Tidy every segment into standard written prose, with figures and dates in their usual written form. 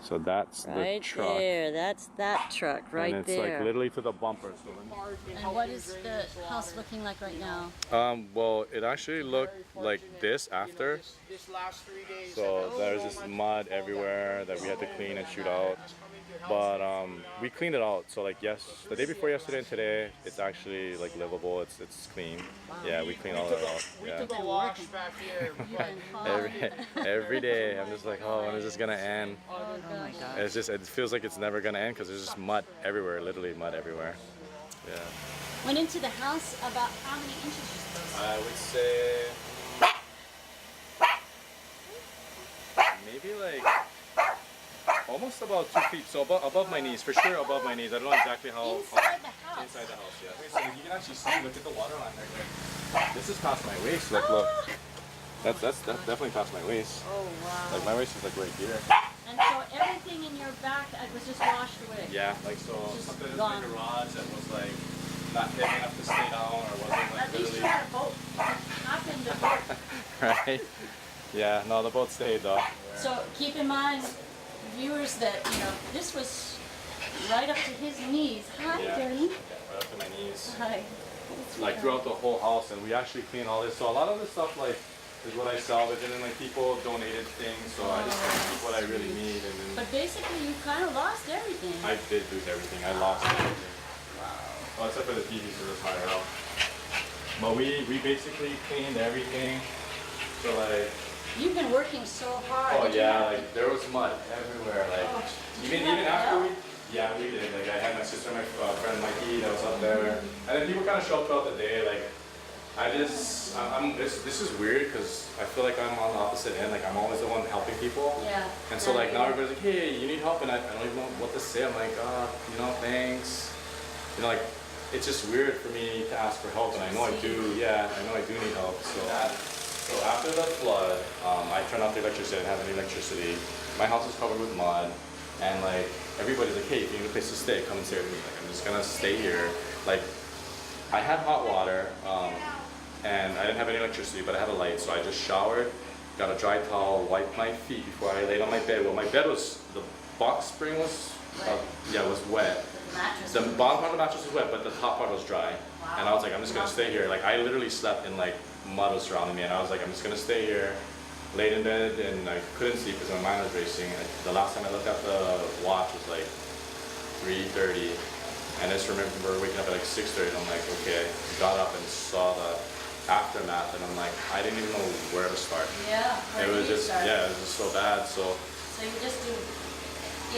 So that's right the truck. there. That's that truck right and it's there. like literally to the bumper. So and what is the house looking like right now? well, it actually looked like this after. So there's just mud everywhere that we had to clean and shoot out. But we cleaned it out. So like the day before yesterday and today, it's actually like livable. It's clean. Yeah, we cleaned all of it out. Yeah. We took a wash back here. every day, I'm just like, oh, when is this gonna end? Oh my gosh. It's just, it feels like it's never gonna end because there's just mud everywhere, literally mud everywhere. Yeah. Went into the house about how many inches is this? I would say maybe like almost about 2 feet. So above my knees, for sure above my knees. I don't know exactly how. Inside the house. Inside the house, yeah. So you can actually see. Look at the water line right there. This is past my waist. Like, look. That's definitely past my waist. Oh wow. Like my waist is like right here. And so everything in your back was just washed away. Yeah, like so Just something in gone. the garage that was like not heavy enough to stay down or wasn't like At least you literally. had a boat. Hop in the boat. Right? Yeah, no, the boat stayed though. So keep in mind, viewers, that this was right up to his knees. Hi, Yeah. Dirty. Yeah, right up to my knees. Hi. Like throughout the whole house, and we actually clean all this. So a lot of this stuff like is what I salvaged, and then like people donated things, so I just kind of keep what I really need. And then But basically, you kind of lost everything. I did lose everything. I lost everything. Wow. Oh, except for the TV, so it's higher out. But we basically cleaned everything. So like. You've been working so hard. Oh yeah, like there was mud everywhere. Like even after help? we did. Like I had my sister, my friend Mikey that was up there, and then people kind of show up throughout the day. Like this is weird because I feel like I'm on the opposite end. Like I'm always the one helping people. Yeah. And so like now everybody's like, hey, you need help, and I don't even know what to say. I'm like, thanks. Like it's just weird for me to ask for help, and I know I do. Yeah, I know I do need help. So after the flood, I turned off the electricity. I didn't have any electricity. My house is covered with mud, and like everybody's like, hey, if you need a place to stay, come and stay with me. Like I'm just gonna stay here. Like I had hot water, and I didn't have any electricity, but I had a light, so I just showered, got a dry towel, wiped my feet before I laid on my bed. Well, my bed was, the box spring was, was wet. The bottom part of the mattress was wet, but the top part was dry. Wow. And I was like, I'm just gonna stay here. Like I literally slept in like mud was surrounding me, and I was like, I'm just gonna stay here. Laid in bed, and I couldn't sleep because my mind was racing. The last time I looked at the watch was like 3:30. And I just remember waking up at like 6:30, and I'm like, okay. Got up and saw the aftermath, and I'm like, I didn't even know where to start. Yeah. It was just, it was just so bad. So you just do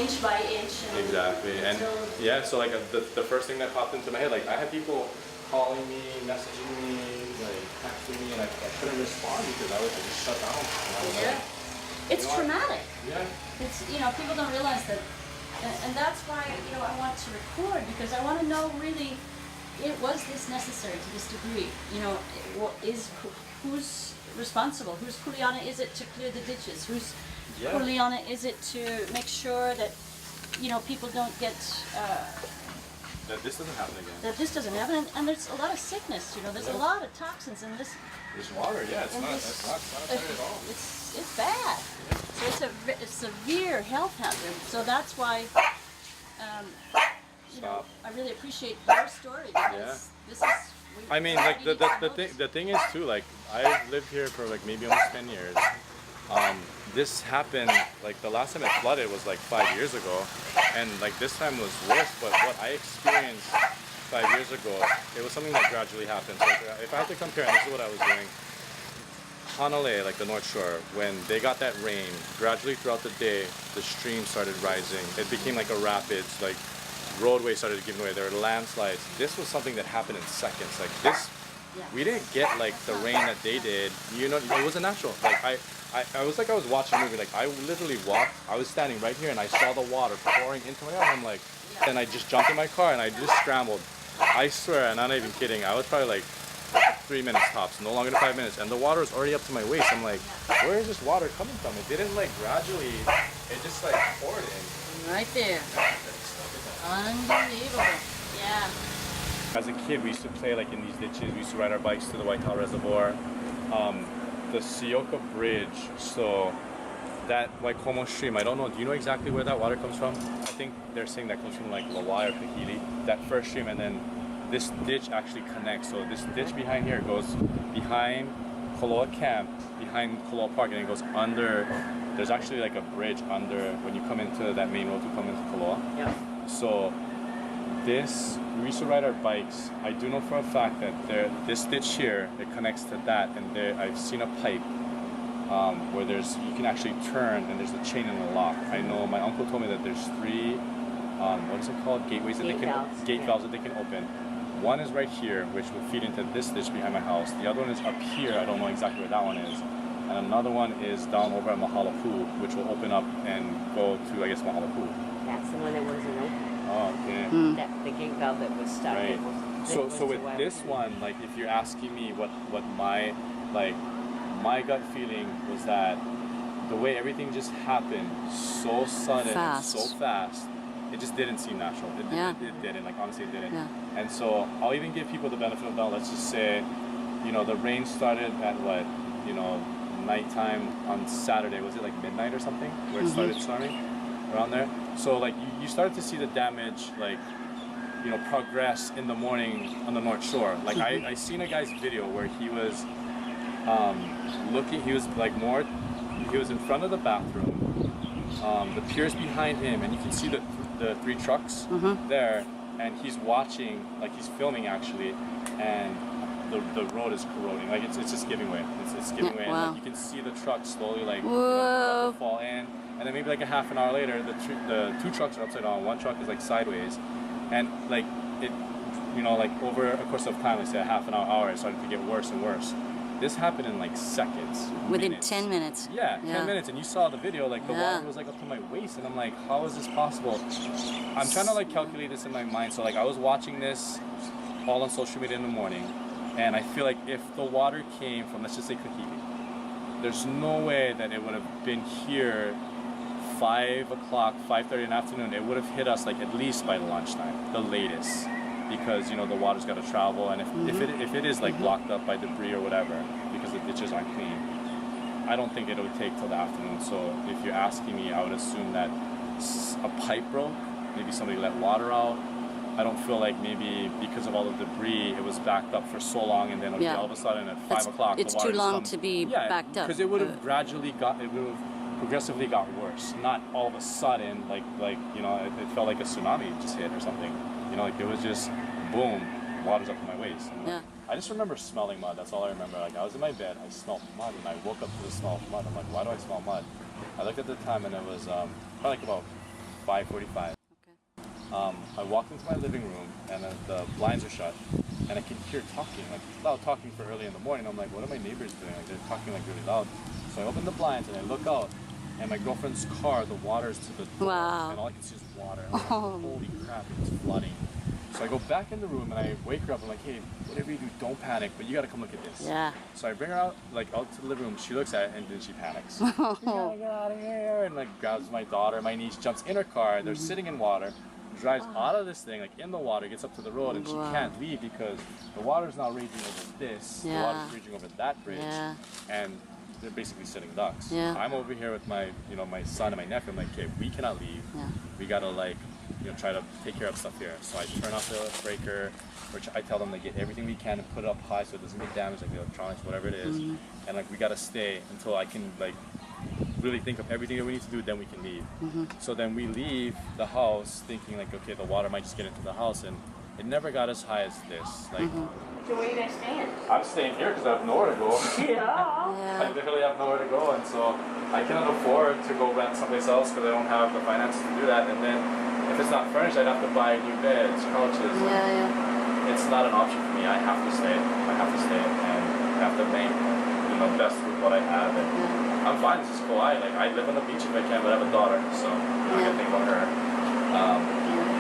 inch by inch. Exactly. And yeah, so like the first thing that popped into my head, like I had people calling me, messaging me, like texting me, and I couldn't respond because I was just shut down. Yeah. It's traumatic. Yeah. It's people don't realize that. And that's why I want to record, because I want to know really, was this necessary to this degree? Who's responsible? Whose kuleana is it to clear the ditches? Whose kuleana is it to make sure that people don't get that this doesn't happen again. That this doesn't happen, and there's a lot of sickness. There's a lot of toxins in this. This water, yeah, it's not sanitary at all. It's bad. So it's a severe health hazard. So that's why, I really appreciate your story, because this is. I mean, like the thing is too. Like I've lived here for like maybe almost 10 years. This happened, like the last time it flooded was like 5 years ago, and like this time was worse. But what I experienced 5 years ago, it was something that gradually happened. So if I had to compare, and this is what I was doing. Hanalei, like the North Shore, when they got that rain, gradually throughout the day, the stream started rising. It became like a rapids, like roadways started giving way. There were landslides. This was something that happened in seconds. Like this, we didn't get like the rain that they did. It wasn't natural. Like I was like, I was watching a movie. Like I literally walked. I was standing right here, and I saw the water pouring into my yard. I'm like, then I just jumped in my car and I just scrambled. I swear, I'm not even kidding. I was probably like 3 minutes tops, no longer than 5 minutes, and the water was already up to my waist. I'm like, where is this water coming from? It didn't like gradually. It just like poured in. Right there. Unbelievable. Yeah. As a kid, we used to play like in these ditches. We used to ride our bikes to the White House Reservoir. The Sioka Bridge. So that Waikomo stream, I don't know, do you know exactly where that water comes from? I think they're saying that comes from like Lawai or Kahili, that first stream, and then this ditch actually connects. So this ditch behind here goes behind Koloa Camp, behind Koloa Park, and it goes under. There's actually like a bridge under when you come into that main road to come into Koloa. Yeah. So this, we used to ride our bikes. I do know for a fact that this ditch here, it connects to that, and I've seen a pipe where you can actually turn, and there's a chain and a lock. I know my uncle told me that there's 3, what is it called? Gateways that gate valves that they can open. One is right here, which will feed into this ditch behind my house. The other one is up here. I don't know exactly where that one is. And another one is down over at Mahalapu, which will open up and go to, I guess, Mahalapu. That's the one that wasn't open. Oh, okay. The gate valve that was stuck. Right. So with this one, like, if you're asking me what my gut feeling was that the way everything just happened so sudden and so fast, it just didn't seem natural. It didn't. Like, honestly, it didn't. Yeah. And so I'll even give people the benefit of the doubt. Let's just say, you know, the rain started at what, you know, nighttime on Saturday. Was it like midnight or something where it started storming around there? So like you started to see the damage, like, you know, progress in the morning on the North Shore. Like I seen a guy's video where he was looking. He was like he was in front of the bathroom. The pier's behind him, and you can see the 3 trucks there, and he's watching, like he's filming actually, and the road is corroding. Like it's just giving way. It's giving way, and like, you can see the truck slowly like fall in, and then maybe like a half an hour later, the 2 trucks are upside down. One truck is like sideways, and like it, you know, like over a course of time, let's say a half an hour, it started to get worse and worse. This happened in like seconds. Within minutes. 10 minutes. Yeah, 10 minutes, and you saw the video, like the water was like up to my waist, and I'm like, how is this possible? I'm trying to like calculate this in my mind. So like I was watching this all on social media in the morning, and I feel like if the water came from, let's just say Kahili, there's no way that it would have been here 5 o'clock, 5:30 in the afternoon. It would have hit us like at least by lunchtime, the latest. Because, you know, the water's got to travel, and if it is like blocked up by debris or whatever, because the ditches aren't clean, I don't think it would take till the afternoon. So if you're asking me, I would assume that a pipe broke, maybe somebody let water out. I don't feel like maybe because of all the debris, it was backed up for so long, and then all of a sudden at 5 o'clock, it's the water too long to be backed up. Because it would have progressively got worse, not all of a sudden, like you know, it felt like a tsunami just hit or something. You know, like it was just boom, water's up to my waist. And I just remember smelling mud. That's all I remember. Like I was in my bed, I smelled mud, and I woke up to the smell of mud. I'm like, why do I smell mud? I looked at the time, and it was probably like about 5:45. I walked into my living room, and the blinds are shut, and I can hear talking, like loud talking for early in the morning. I'm like, what are my neighbors doing? Like they're talking like really loud. So I open the blinds and I look out, and my girlfriend's car, the water's to the door, and all I can see is water. And I'm like, holy crap, it's flooding. So I go back in the room and I wake her up. I'm like, hey, whatever you do, don't panic, but you got to come look at this. Yeah. So I bring her out, like out to the living room. She looks at it and then she panics. You gotta get out of here, and like grabs my daughter. My niece jumps in her car. They're sitting in water. Drives out of this thing, like in the water, gets up to the road, and she can't leave because the water's now raging over this. The water's raging over that bridge, and they're basically sitting ducks. I'm over here with my, you know, my son and my nephew. I'm like, okay, we cannot leave. We gotta like, you know, try to take care of stuff here. So I turn off the breaker, which I tell them to get everything we can and put it up high so it doesn't get damaged, like the electronics, whatever it is. And like we gotta stay until I can like really think of everything that we need to do, then we can leave. So then we leave the house thinking like, okay, the water might just get into the house, and it never got as high as this. Like, So where are you guys staying? I'm staying here because I have nowhere to go. Yeah. I literally have nowhere to go, and so I cannot afford to go rent someplace else because I don't have the finances to do that. And then if it's not furnished, I'd have to buy new beds, couches. It's not an option for me. I have to stay. I have to stay, and I have to make, you know, best with what I have. And I'm fine. This is cool. I live on the beach if I can, but I have a daughter, so I gotta think about her.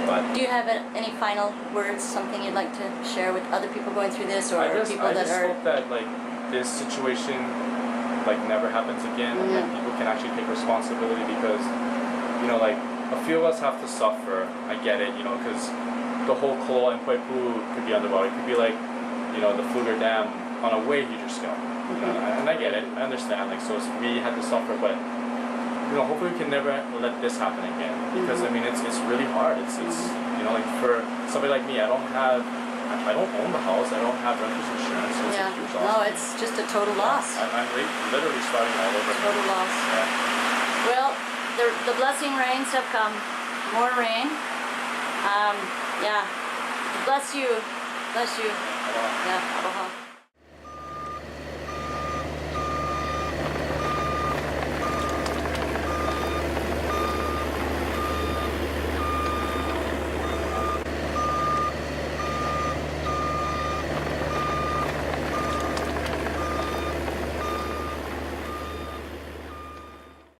But do you have any final words, something you'd like to share with other people going through this, or people that are? I just hope that like this situation like never happens again, and that people can actually take responsibility, because you know, like a few of us have to suffer. I get it, you know, because the whole Koloa and Paipu could be underwater. It could be like, you know, the Fluger Dam on a way huger scale. You know, and I get it, I understand, like, so we had to suffer, but you know, hopefully we can never let this happen again, because I mean it's really hard. It's you know, like for somebody like me, I don't own the house, I don't have renter's insurance, so it's a huge loss. No, it's just a total loss. I'm literally starting all over. Total loss. Yeah. Well, the blessing rains have come. More rain. Yeah. Bless you. Bless you. Yeah. Aloha.